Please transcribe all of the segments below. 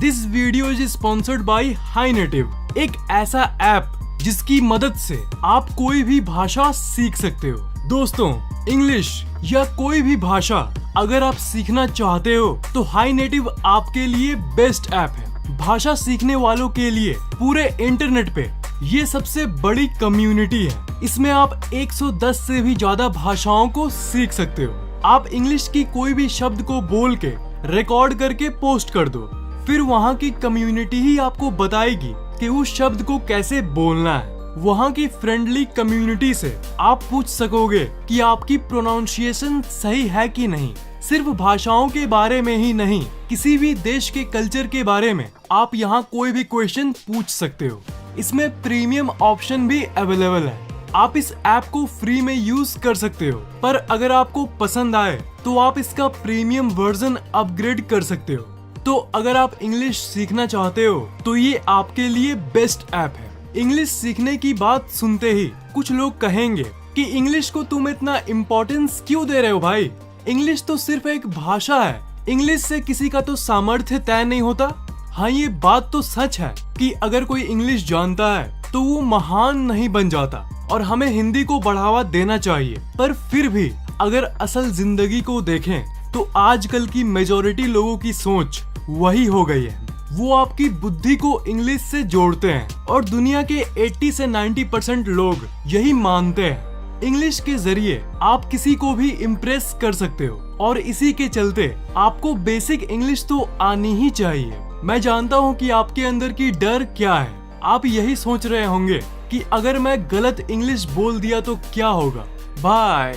This video is sponsored by high native, एक ऐसा app जिसकी मदद से आप कोई भी भाषा सीख सकते हो। दोस्तों, इंग्लिश या कोई भी भाषा अगर आप सीखना चाहते हो तो हाई नेटिव आपके लिए बेस्ट ऐप है। भाषा सीखने वालों के लिए पूरे इंटरनेट पे ये सबसे बड़ी कम्युनिटी है। इसमें आप 110 से भी ज्यादा भाषाओं को सीख सकते हो। आप इंग्लिश की कोई भी शब्द को बोल के रिकॉर्ड करके पोस्ट कर दो, फिर वहाँ की कम्युनिटी ही आपको बताएगी कि उस शब्द को कैसे बोलना है। वहाँ की फ्रेंडली कम्युनिटी से आप पूछ सकोगे कि आपकी प्रोनाउंसिएशन सही है कि नहीं। सिर्फ भाषाओं के बारे में ही नहीं, किसी भी देश के कल्चर के बारे में आप यहाँ कोई भी क्वेश्चन पूछ सकते हो। इसमें प्रीमियम ऑप्शन भी अवेलेबल है। आप इस ऐप को फ्री में यूज कर सकते हो, पर अगर आपको पसंद आए तो आप इसका प्रीमियम वर्जन अपग्रेड कर सकते हो। तो अगर आप इंग्लिश सीखना चाहते हो तो ये आपके लिए बेस्ट ऐप है। इंग्लिश सीखने की बात सुनते ही कुछ लोग कहेंगे कि इंग्लिश को तुम इतना इम्पोर्टेंस क्यों दे रहे हो भाई? इंग्लिश तो सिर्फ एक भाषा है, इंग्लिश से किसी का तो सामर्थ्य तय नहीं होता। हाँ, ये बात तो सच है कि अगर कोई इंग्लिश जानता है तो वो महान नहीं बन जाता और हमें हिंदी को बढ़ावा देना चाहिए। पर फिर भी अगर असल जिंदगी को देखें तो आजकल की मेजॉरिटी लोगों की सोच वही हो गई है। वो आपकी बुद्धि को इंग्लिश से जोड़ते हैं और दुनिया के 80 से 90% लोग यही मानते हैं। इंग्लिश के जरिए आप किसी को भी इम्प्रेस कर सकते हो और इसी के चलते आपको बेसिक इंग्लिश तो आनी ही चाहिए। मैं जानता हूँ कि आपके अंदर की डर क्या है। आप यही सोच रहे होंगे कि अगर मैं गलत इंग्लिश बोल दिया तो क्या होगा। भाई,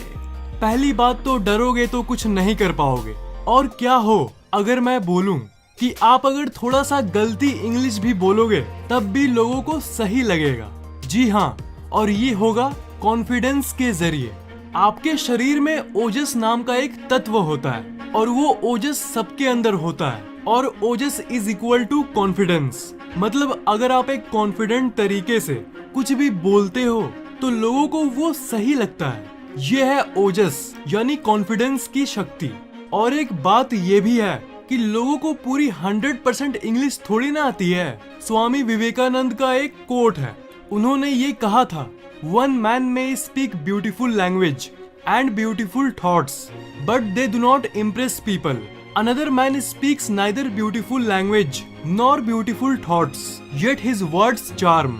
पहली बात तो डरोगे तो कुछ नहीं कर पाओगे, और क्या हो अगर मैं बोलूं कि आप अगर थोड़ा सा गलती इंग्लिश भी बोलोगे तब भी लोगों को सही लगेगा। जी हाँ, और ये होगा कॉन्फिडेंस के जरिए। आपके शरीर में ओजस नाम का एक तत्व होता है और वो ओजस सबके अंदर होता है, और ओजस इज इक्वल टू कॉन्फिडेंस। मतलब अगर आप एक कॉन्फिडेंट तरीके से कुछ भी बोलते हो तो लोगों को वो सही लगता है। ये है ओजस यानी कॉन्फिडेंस की शक्ति। और एक बात ये भी है कि लोगों को पूरी 100% इंग्लिश थोड़ी ना आती है। स्वामी विवेकानंद का एक कोट है, उन्होंने ये कहा था, वन मैन में speak beautiful language and beautiful thoughts but they do not impress people. Another man speaks neither beautiful language nor beautiful thoughts, yet his words charm.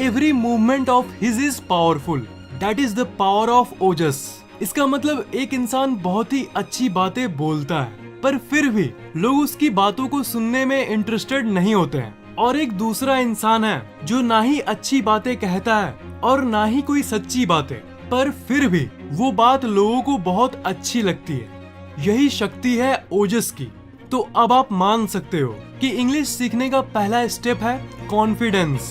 Every movement of his is powerful. That is the power of ओजस। इसका मतलब एक इंसान बहुत ही अच्छी बातें बोलता है, पर फिर भी लोग उसकी बातों को सुनने में इंटरेस्टेड नहीं होते हैं। और एक दूसरा इंसान है जो ना ही अच्छी बातें कहता है और ना ही कोई सच्ची बातें, पर फिर भी वो बात लोगों को बहुत अच्छी लगती है। यही शक्ति है ओजस की। तो अब आप मान सकते हो कि इंग्लिश सीखने का पहला स्टेप है कॉन्फिडेंस।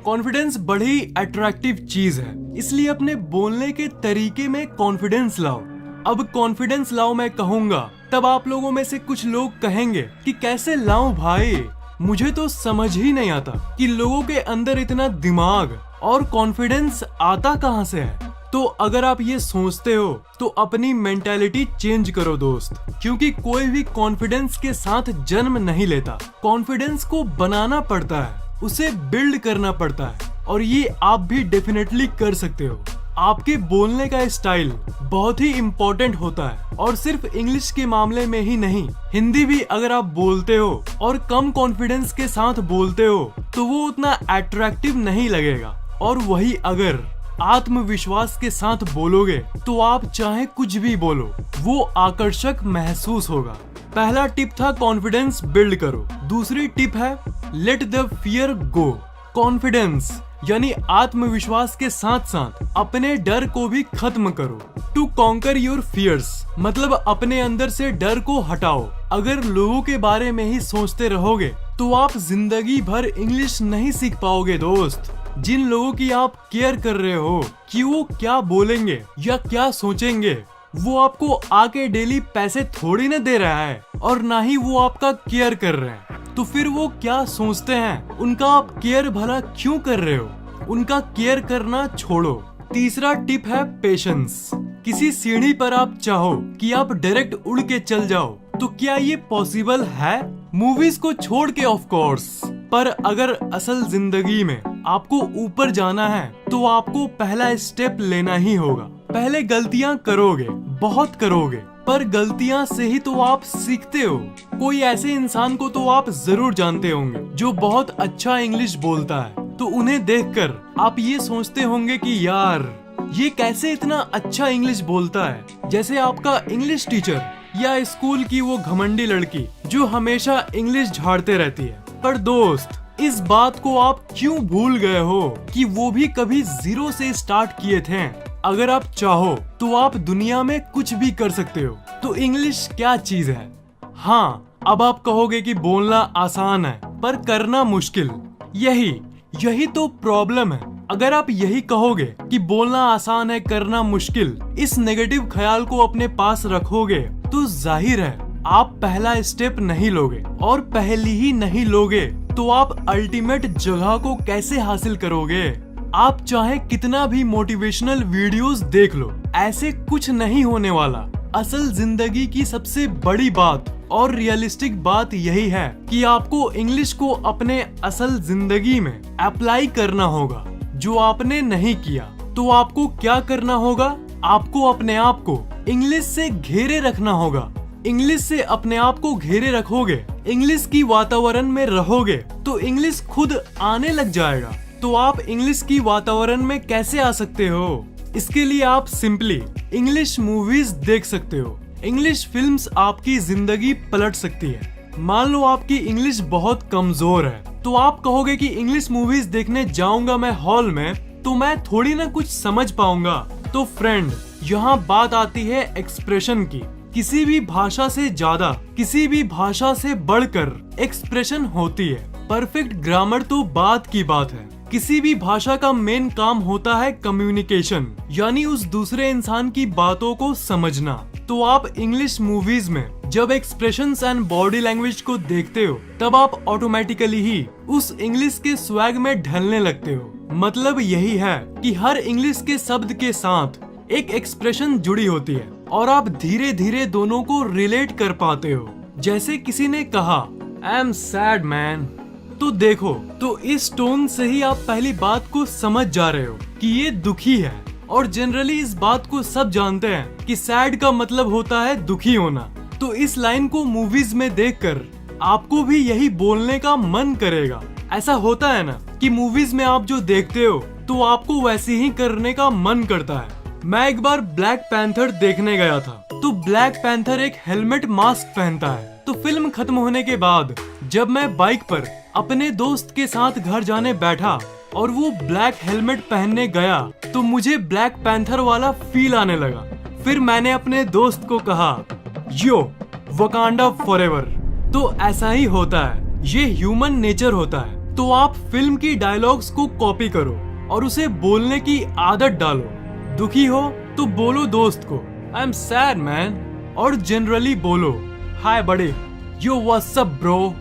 कॉन्फिडेंस बड़ी अट्रैक्टिव चीज है, इसलिए अपने बोलने के तरीके में कॉन्फिडेंस लाओ। अब कॉन्फिडेंस लाओ मैं कहूँगा, तब आप लोगों में से कुछ लोग कहेंगे कि कैसे लाऊं भाई, मुझे तो समझ ही नहीं आता कि लोगों के अंदर इतना दिमाग और कॉन्फिडेंस आता कहाँ से है। तो अगर आप ये सोचते हो तो अपनी मेंटालिटी चेंज करो दोस्त, क्योंकि कोई भी कॉन्फिडेंस के साथ जन्म नहीं लेता। कॉन्फिडेंस को बनाना पड़ता है, उसे बिल्ड करना पड़ता है, और ये आप भी डेफिनेटली कर सकते हो। आपके बोलने का स्टाइल बहुत ही इम्पोर्टेंट होता है, और सिर्फ इंग्लिश के मामले में ही नहीं, हिंदी भी अगर आप बोलते हो और कम कॉन्फिडेंस के साथ बोलते हो तो वो उतना अट्रैक्टिव नहीं लगेगा। और वही अगर आत्मविश्वास के साथ बोलोगे तो आप चाहे कुछ भी बोलो, वो आकर्षक महसूस होगा। पहला टिप था कॉन्फिडेंस बिल्ड करो। दूसरी टिप है let the fear go. Confidence यानी आत्मविश्वास के साथ साथ अपने डर को भी खत्म करो। टू कॉन्कर योर फियर्स मतलब अपने अंदर से डर को हटाओ। अगर लोगों के बारे में ही सोचते रहोगे तो आप जिंदगी भर इंग्लिश नहीं सीख पाओगे दोस्त। जिन लोगों की आप केयर कर रहे हो कि वो क्या बोलेंगे या क्या सोचेंगे, वो आपको आके डेली पैसे थोड़ी ना दे रहा है और ना ही वो आपका केयर कर रहे हैं, तो फिर वो क्या सोचते हैं उनका आप केयर भला क्यों कर रहे हो? उनका केयर करना छोड़ो। तीसरा टिप है पेशेंस। किसी सीढ़ी पर आप चाहो कि आप डायरेक्ट उड़ के चल जाओ, तो क्या ये पॉसिबल है? मूवीज को छोड़ के ऑफ कोर्स। पर अगर असल जिंदगी में आपको ऊपर जाना है तो आपको पहला स्टेप लेना ही होगा। पहले गलतियां करोगे, बहुत करोगे, पर गलतियां से ही तो आप सीखते हो। कोई ऐसे इंसान को तो आप जरूर जानते होंगे जो बहुत अच्छा इंग्लिश बोलता है, तो उन्हें देखकर आप ये सोचते होंगे कि यार ये कैसे इतना अच्छा इंग्लिश बोलता है। जैसे आपका इंग्लिश टीचर या स्कूल की वो घमंडी लड़की जो हमेशा इंग्लिश झाड़ते रहती है। पर दोस्त, इस बात को आप क्यों भूल गए हो कि वो भी कभी जीरो से स्टार्ट किए थे। अगर आप चाहो तो आप दुनिया में कुछ भी कर सकते हो। तो इंग्लिश क्या चीज है? हाँ, अब आप कहोगे कि बोलना आसान है पर करना मुश्किल। यही तो प्रॉब्लम है। अगर आप यही कहोगे कि बोलना आसान है करना मुश्किल, इस नेगेटिव ख्याल को अपने पास रखोगे तो जाहिर है आप पहला स्टेप नहीं लोगे, और पहली ही नहीं लोगे तो आप अल्टीमेट जगह को कैसे हासिल करोगे। आप चाहे कितना भी मोटिवेशनल वीडियोस देख लो, ऐसे कुछ नहीं होने वाला। असल जिंदगी की सबसे बड़ी बात और रियलिस्टिक बात यही है कि आपको इंग्लिश को अपने असल जिंदगी में अप्लाई करना होगा। जो आपने नहीं किया तो आपको क्या करना होगा? आपको अपने आप को इंग्लिश से घेरे रखना होगा। इंग्लिश से अपने आप को घेरे रखोगे, इंग्लिश की वातावरण में रहोगे तो इंग्लिश खुद आने लग जाएगा। तो आप इंग्लिश की वातावरण में कैसे आ सकते हो? इसके लिए आप सिंपली इंग्लिश मूवीज देख सकते हो। इंग्लिश फिल्म्स आपकी जिंदगी पलट सकती है। मान लो आपकी इंग्लिश बहुत कमजोर है तो आप कहोगे कि इंग्लिश मूवीज देखने जाऊंगा मैं हॉल में तो मैं थोड़ी ना कुछ समझ पाऊंगा। तो फ्रेंड, यहाँ बात आती है एक्सप्रेशन की। किसी भी भाषा से ज्यादा, किसी भी भाषा से बढ़कर एक्सप्रेशन होती है। परफेक्ट ग्रामर तो बात की बात है। किसी भी भाषा का मेन काम होता है कम्युनिकेशन, यानी उस दूसरे इंसान की बातों को समझना। तो आप इंग्लिश मूवीज में जब एक्सप्रेशंस एंड बॉडी लैंग्वेज को देखते हो तब आप ऑटोमेटिकली ही उस इंग्लिश के स्वैग में ढलने लगते हो। मतलब यही है कि हर इंग्लिश के शब्द के साथ एक एक्सप्रेशन जुड़ी होती है और आप धीरे धीरे दोनों को रिलेट कर पाते हो। जैसे किसी ने कहा आई एम सैड मैन, तो देखो, तो इस टोन से ही आप पहली बात को समझ जा रहे हो कि ये दुखी है। और जनरली इस बात को सब जानते हैं कि सैड का मतलब होता है दुखी होना। तो इस लाइन को मूवीज में देखकर आपको भी यही बोलने का मन करेगा। ऐसा होता है ना कि मूवीज में आप जो देखते हो तो आपको वैसे ही करने का मन करता है। मैं एक बार ब्लैक पैंथर देखने गया था। तो ब्लैक पैंथर एक हेलमेट मास्क पहनता है। तो फिल्म खत्म होने के बाद जब मैं बाइक पर अपने दोस्त के साथ घर जाने बैठा और वो ब्लैक हेलमेट पहनने गया तो मुझे ब्लैक पैंथर वाला फील आने लगा। फिर मैंने अपने दोस्त को कहा, यो वकांडा फॉरएवर। तो ऐसा ही होता है, ये ह्यूमन नेचर होता है। तो आप फिल्म की डायलॉग्स को कॉपी करो और उसे बोलने की आदत डालो। दुखी हो तो बोलो दोस्त को आई एम सैड मैन, और जनरली बोलो हाय बड़े, यो व्हाट्स अप ब्रो।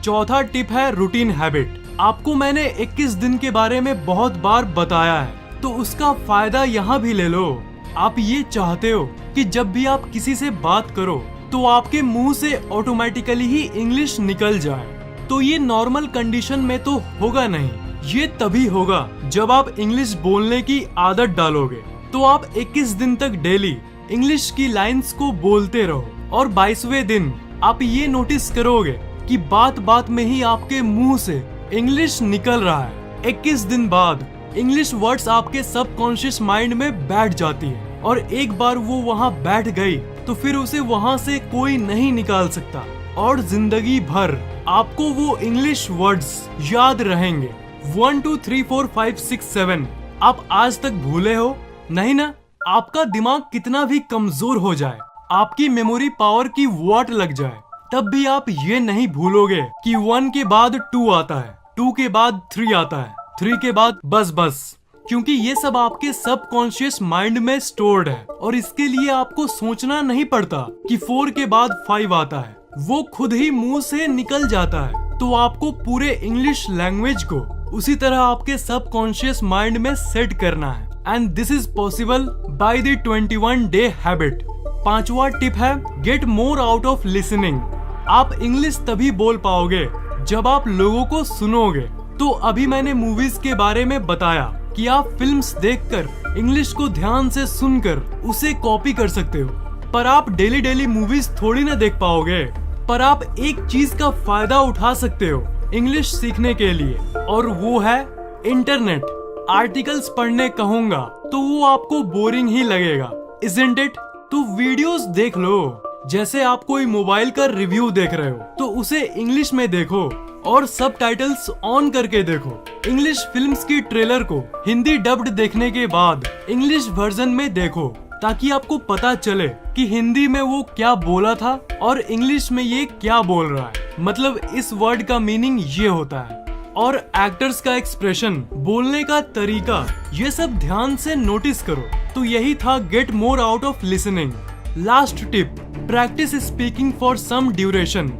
चौथा टिप है रूटीन हैबिट। आपको मैंने 21 दिन के बारे में बहुत बार बताया है, तो उसका फायदा यहाँ भी ले लो। आप ये चाहते हो कि जब भी आप किसी से बात करो तो आपके मुंह से ऑटोमेटिकली ही इंग्लिश निकल जाए। तो ये नॉर्मल कंडीशन में तो होगा नहीं, ये तभी होगा जब आप इंग्लिश बोलने की आदत डालोगे। तो आप 21 दिन तक डेली इंग्लिश की लाइंस को बोलते रहो और 22वें दिन आप ये नोटिस करोगे कि बात बात में ही आपके मुंह से इंग्लिश निकल रहा है। 21 दिन बाद इंग्लिश वर्ड्स आपके सबकॉन्शियस माइंड में बैठ जाती है, और एक बार वो वहाँ बैठ गई तो फिर उसे वहाँ से कोई नहीं निकाल सकता, और जिंदगी भर आपको वो इंग्लिश वर्ड्स याद रहेंगे। 1 2 3 4 5 6 7 आप आज तक भूले हो? नहीं ना। आपका दिमाग कितना भी कमजोर हो जाए, आपकी मेमोरी पावर की वॉट लग जाए, तब भी आप ये नहीं भूलोगे कि 1 के बाद 2 आता है, 2 के बाद 3 आता है, 3 के बाद बस, क्योंकि ये सब आपके सबकॉन्शियस माइंड में स्टोर्ड है और इसके लिए आपको सोचना नहीं पड़ता कि 4 के बाद 5 आता है, वो खुद ही मुंह से निकल जाता है। तो आपको पूरे इंग्लिश लैंग्वेज को उसी तरह आपके सबकॉन्शियस माइंड में सेट करना है, and this is possible by the 21 day habit. 5वां टिप है get more out of listening. आप इंग्लिश तभी बोल पाओगे जब आप लोगों को सुनोगे। तो अभी मैंने मूवीज के बारे में बताया कि आप फिल्म्स देखकर इंग्लिश को ध्यान से सुनकर उसे कॉपी कर सकते हो, पर आप डेली डेली मूवीज थोड़ी ना देख पाओगे। पर आप एक चीज का फायदा उठा सकते हो इंग्लिश सीखने के लिए, और वो है इंटरनेट। आर्टिकल्स पढ़ने कहूंगा तो वो आपको बोरिंग ही लगेगा, इज़न्ट इट? तो वीडियोस देख लो। जैसे आप कोई मोबाइल का रिव्यू देख रहे हो तो उसे इंग्लिश में देखो और सबटाइटल्स ऑन करके देखो। इंग्लिश फिल्म्स की ट्रेलर को हिंदी डब्ड देखने के बाद इंग्लिश वर्जन में देखो, ताकि आपको पता चले कि हिंदी में वो क्या बोला था और इंग्लिश में ये क्या बोल रहा है। मतलब इस वर्ड का मीनिंग ये होता है। और एक्टर्स का एक्सप्रेशन, बोलने का तरीका, ये सब ध्यान से नोटिस करो। तो यही था get more out of listening. Last tip, practice speaking for some duration.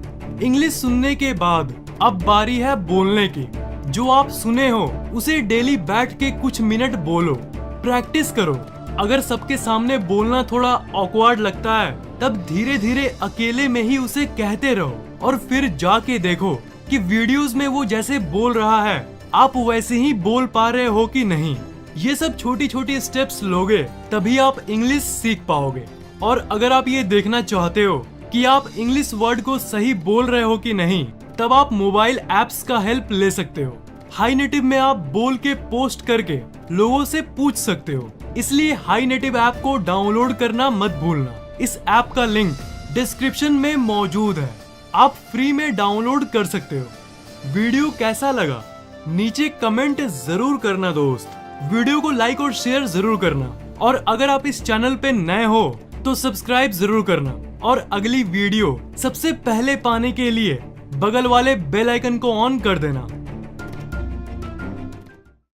English सुनने के बाद अब बारी है बोलने की। जो आप सुने हो उसे डेली बैठ के कुछ मिनट बोलो, प्रैक्टिस करो। अगर सबके सामने बोलना थोड़ा ऑकवर्ड लगता है, तब धीरे धीरे अकेले में ही उसे कहते रहो और फिर जाके देखो कि वीडियोस में वो जैसे बोल रहा है आप वैसे ही बोल पा रहे हो कि नहीं। ये सब छोटी छोटी स्टेप्स लोगे तभी आप इंग्लिश सीख पाओगे। और अगर आप ये देखना चाहते हो कि आप इंग्लिश वर्ड को सही बोल रहे हो कि नहीं, तब आप मोबाइल एप्स का हेल्प ले सकते हो। हाई नेटिव में आप बोल के पोस्ट करके लोगों से पूछ सकते हो, इसलिए हाई नेटिव ऐप को डाउनलोड करना मत भूलना। इस ऐप का लिंक डिस्क्रिप्शन में मौजूद है, आप फ्री में डाउनलोड कर सकते हो। वीडियो कैसा लगा नीचे कमेंट जरूर करना दोस्त। वीडियो को लाइक और शेयर जरूर करना, और अगर आप इस चैनल पे नए हो तो सब्सक्राइब जरूर करना। और अगली वीडियो सबसे पहले पाने के लिए बगल वाले बेल आइकन को ऑन कर देना।